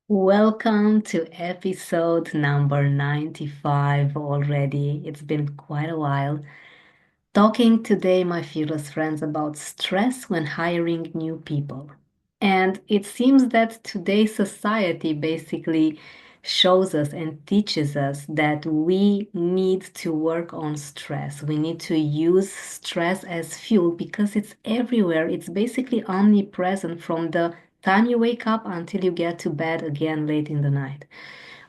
Welcome to episode number 95 already. It's been quite a while. Talking today, my fearless friends, about stress when hiring new people. And it seems that today's society basically shows us and teaches us that we need to work on stress. We need to use stress as fuel because it's everywhere. It's basically omnipresent from the time you wake up until you get to bed again late in the night.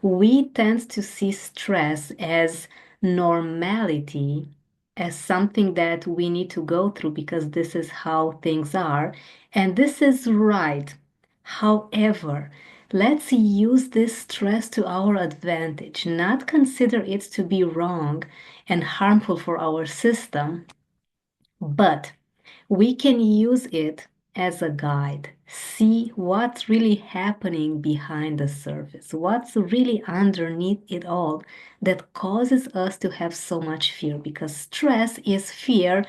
We tend to see stress as normality, as something that we need to go through because this is how things are. And this is right. However, let's use this stress to our advantage, not consider it to be wrong and harmful for our system, but we can use it as a guide. See what's really happening behind the surface, what's really underneath it all that causes us to have so much fear. Because stress is fear,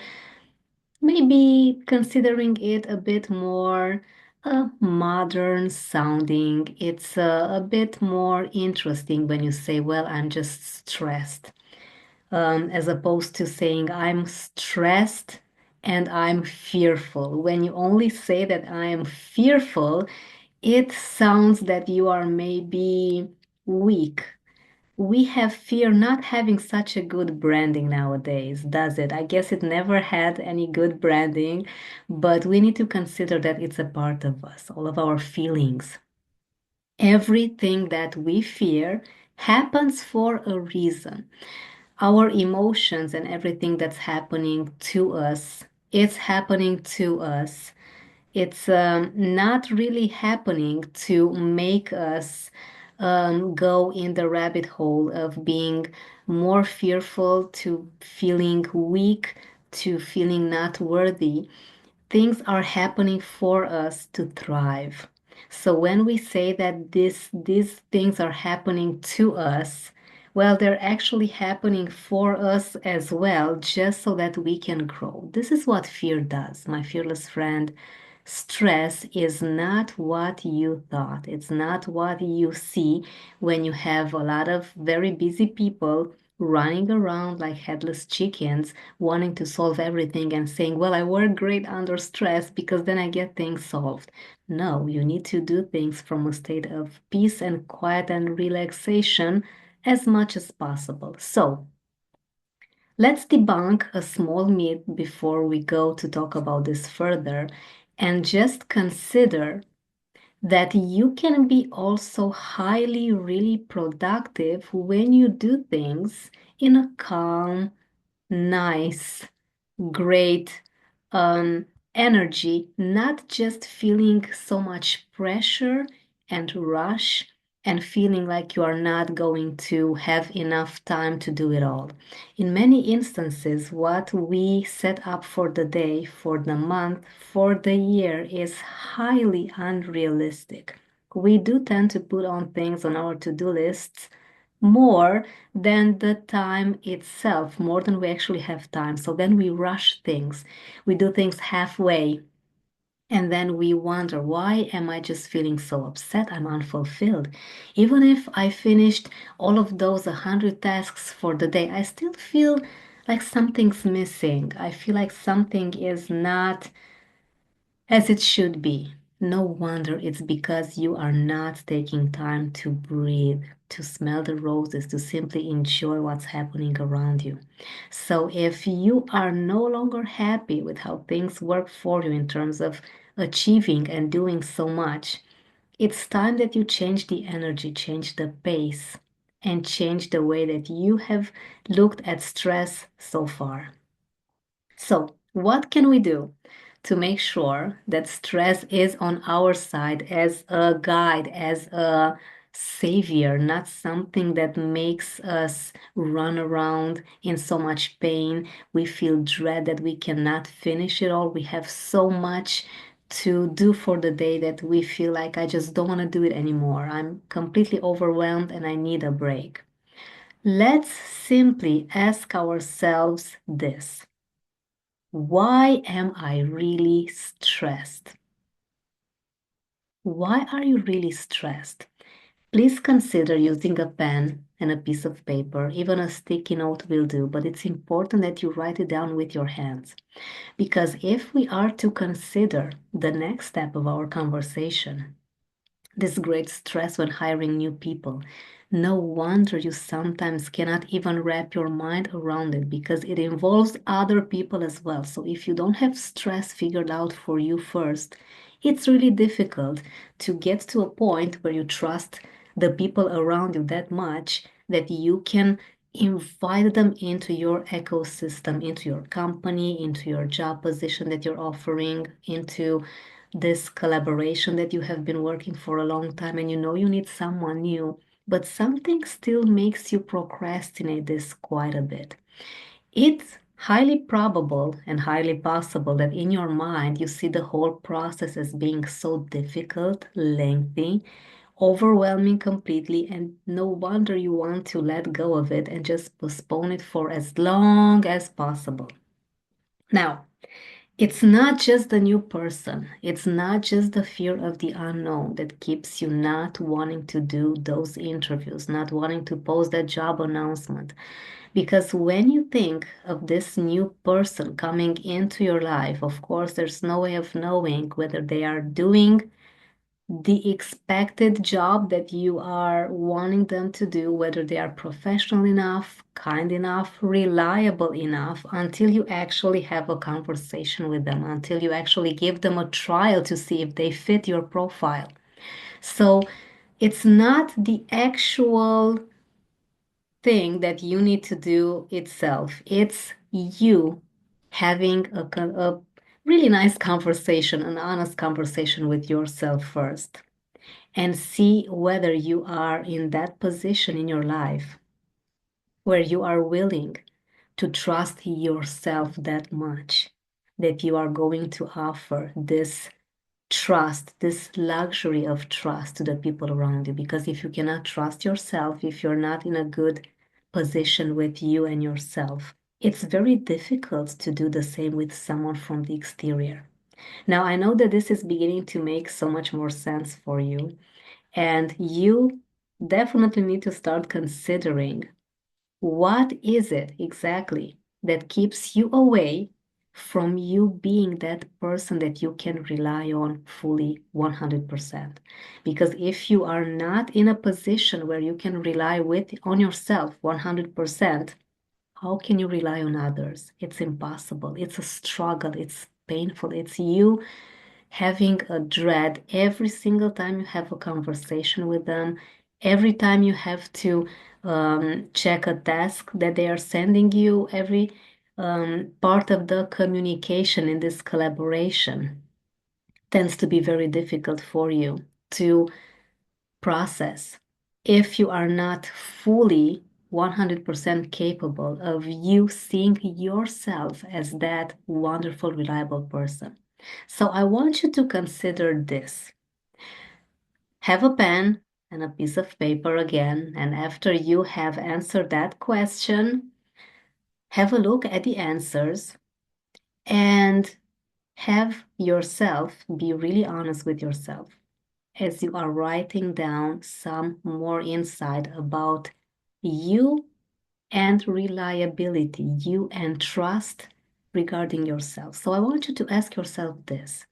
maybe considering it a bit more modern sounding. It's a bit more interesting when you say, well, I'm just stressed, as opposed to saying I'm stressed and I'm fearful. When you only say that I am fearful, it sounds that you are maybe weak. We have fear not having such a good branding nowadays, does it? I guess it never had any good branding, but we need to consider that it's a part of us, all of our feelings. Everything that we fear happens for a reason. Our emotions and everything that's happening to us, it's happening to us. It's not really happening to make us go in the rabbit hole of being more fearful, to feeling weak, to feeling not worthy. Things are happening for us to thrive. So when we say that these things are happening to us, well, they're actually happening for us as well, just so that we can grow. This is what fear does, my fearless friend. Stress is not what you thought. It's not what you see when you have a lot of very busy people running around like headless chickens, wanting to solve everything and saying, well, I work great under stress because then I get things solved. No, you need to do things from a state of peace and quiet and relaxation as much as possible. So, let's debunk a small myth before we go to talk about this further and just consider that you can be also highly, really productive when you do things in a calm, nice, great um, energy, not just feeling so much pressure and rush and feeling like you are not going to have enough time to do it all. In many instances, what we set up for the day, for the month, for the year is highly unrealistic. We do tend to put on things on our to-do lists more than the time itself, more than we actually have time. So then we rush things, we do things halfway, and then we wonder, why am I just feeling so upset? I'm unfulfilled. Even if I finished all of those 100 tasks for the day, I still feel like something's missing. I feel like something is not as it should be. No wonder it's because you are not taking time to breathe, to smell the roses, to simply enjoy what's happening around you. So, if you are no longer happy with how things work for you in terms of achieving and doing so much, it's time that you change the energy, change the pace, and change the way that you have looked at stress so far. So, what can we do to make sure that stress is on our side as a guide, as a savior, not something that makes us run around in so much pain? We feel dread that we cannot finish it all. We have so much to do for the day that we feel like I just don't want to do it anymore. I'm completely overwhelmed and I need a break. Let's simply ask ourselves this. Why am I really stressed? Why are you really stressed? Please consider using a pen and a piece of paper. Even a sticky note will do, but it's important that you write it down with your hands. Because if we are to consider the next step of our conversation, this great stress when hiring new people, no wonder you sometimes cannot even wrap your mind around it because it involves other people as well. So if you don't have stress figured out for you first, it's really difficult to get to a point where you trust the people around you that much that you can invite them into your ecosystem, into your company, into your job position that you're offering, into this collaboration that you have been working for a long time and you know you need someone new, but something still makes you procrastinate this quite a bit. It's highly probable and highly possible that in your mind you see the whole process as being so difficult, lengthy, overwhelming completely, and no wonder you want to let go of it and just postpone it for as long as possible. Now, it's not just the new person. It's not just the fear of the unknown that keeps you not wanting to do those interviews, not wanting to post that job announcement. Because when you think of this new person coming into your life, of course, there's no way of knowing whether they are doing the expected job that you are wanting them to do, whether they are professional enough, kind enough, reliable enough, until you actually have a conversation with them, until you actually give them a trial to see if they fit your profile. So it's not the actual thing that you need to do itself, it's you having a really nice conversation, an honest conversation with yourself first and see whether you are in that position in your life where you are willing to trust yourself that much that you are going to offer this trust, this luxury of trust to the people around you. Because if you cannot trust yourself, if you're not in a good position with you and yourself, it's very difficult to do the same with someone from the exterior. Now, I know that this is beginning to make so much more sense for you. And you definitely need to start considering what is it exactly that keeps you away from you being that person that you can rely on fully 100%. Because if you are not in a position where you can rely on yourself 100%, how can you rely on others? It's impossible. It's a struggle. It's painful. It's you having a dread every single time you have a conversation with them, every time you have to check a task that they are sending you, every part of the communication in this collaboration tends to be very difficult for you to process if you are not fully 100% capable of you seeing yourself as that wonderful, reliable person. So I want you to consider this. Have a pen and a piece of paper again, and after you have answered that question, have a look at the answers and have yourself be really honest with yourself as you are writing down some more insight about you and reliability, you and trust regarding yourself. So I want you to ask yourself this.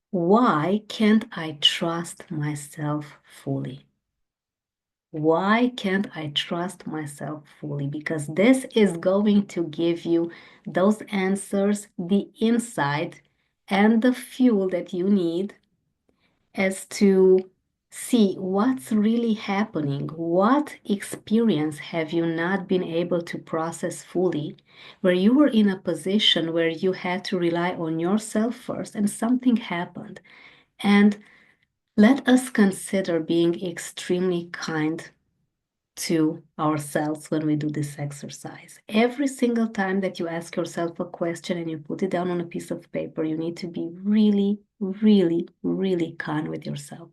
Why can't I trust myself fully? Why can't I trust myself fully? Because this is going to give you those answers, the insight, and the fuel that you need as to see what's really happening. What experience have you not been able to process fully, where you were in a position where you had to rely on yourself first and something happened? And let us consider being extremely kind to ourselves when we do this exercise. Every single time that you ask yourself a question and you put it down on a piece of paper, you need to be really, really, really kind with yourself.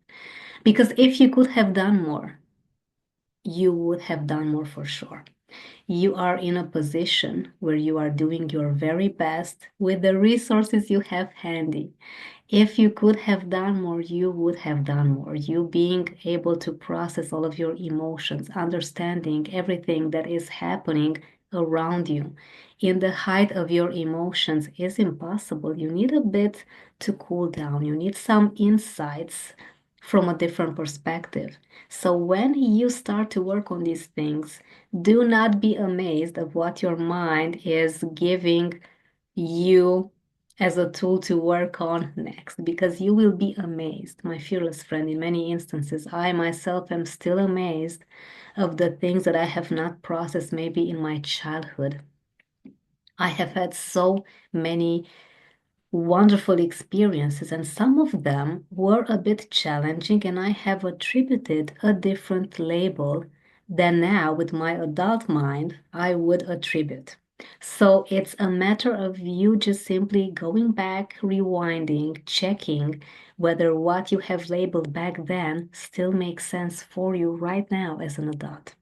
Because if you could have done more, you would have done more for sure. You are in a position where you are doing your very best with the resources you have handy. If you could have done more, you would have done more. You being able to process all of your emotions, understanding everything that is happening around you in the height of your emotions is impossible. You need a bit to cool down. You need some insights from a different perspective. So when you start to work on these things, do not be amazed of what your mind is giving you as a tool to work on next, because you will be amazed, my fearless friend. In many instances, I myself am still amazed of the things that I have not processed maybe in my childhood. I have had so many wonderful experiences, and some of them were a bit challenging, and I have attributed a different label than now with my adult mind I would attribute. So it's a matter of you just simply going back, rewinding, checking whether what you have labeled back then still makes sense for you right now as an adult.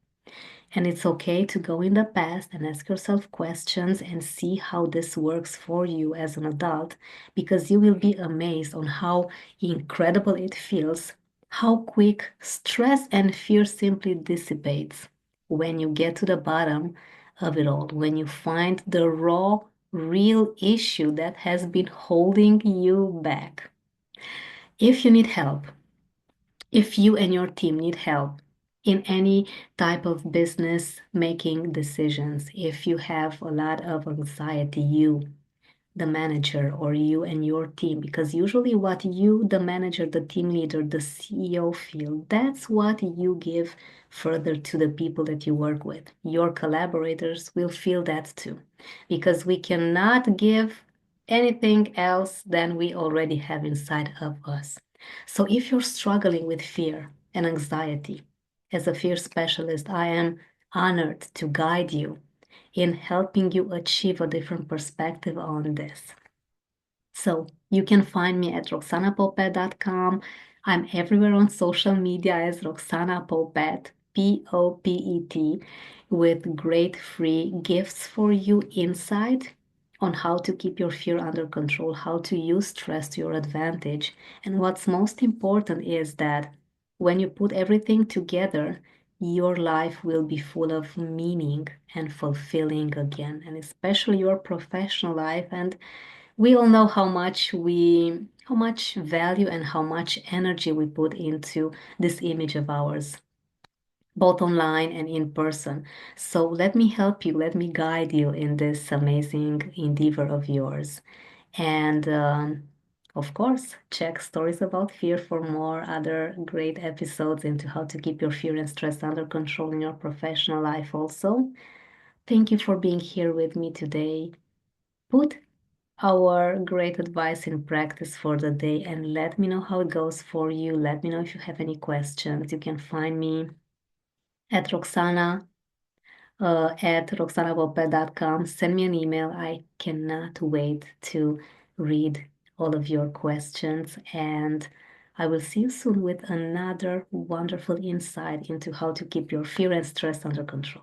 And it's okay to go in the past and ask yourself questions and see how this works for you as an adult, because you will be amazed on how incredible it feels, how quick stress and fear simply dissipates when you get to the bottom of it all, when you find the raw, real issue that has been holding you back. If you need help, if you and your team need help in any type of business making decisions, if you have a lot of anxiety, you, the manager, or you and your team, because usually what you, the manager, the team leader, the CEO feel, that's what you give further to the people that you work with. Your collaborators will feel that too, because we cannot give anything else than we already have inside of us. So if you're struggling with fear and anxiety, as a fear specialist, I am honored to guide you in helping you achieve a different perspective on this. So you can find me at roxanapopet.com. I'm everywhere on social media as Roxana Popet, Popet, with great free gifts for you, insight on how to keep your fear under control, how to use stress to your advantage. And what's most important is that when you put everything together, your life will be full of meaning and fulfilling again, and especially your professional life. And we all know how much value and how much energy we put into this image of ours, both online and in person. So let me help you, let me guide you in this amazing endeavor of yours. And of course, check Stories About Fear for more other great episodes into how to keep your fear and stress under control in your professional life also. Thank you for being here with me today. Put our great advice in practice for the day and let me know how it goes for you. Let me know if you have any questions. You can find me at Roxana at roxanavoped.com. Send me an email. I cannot wait to read all of your questions, and I will see you soon with another wonderful insight into how to keep your fear and stress under control.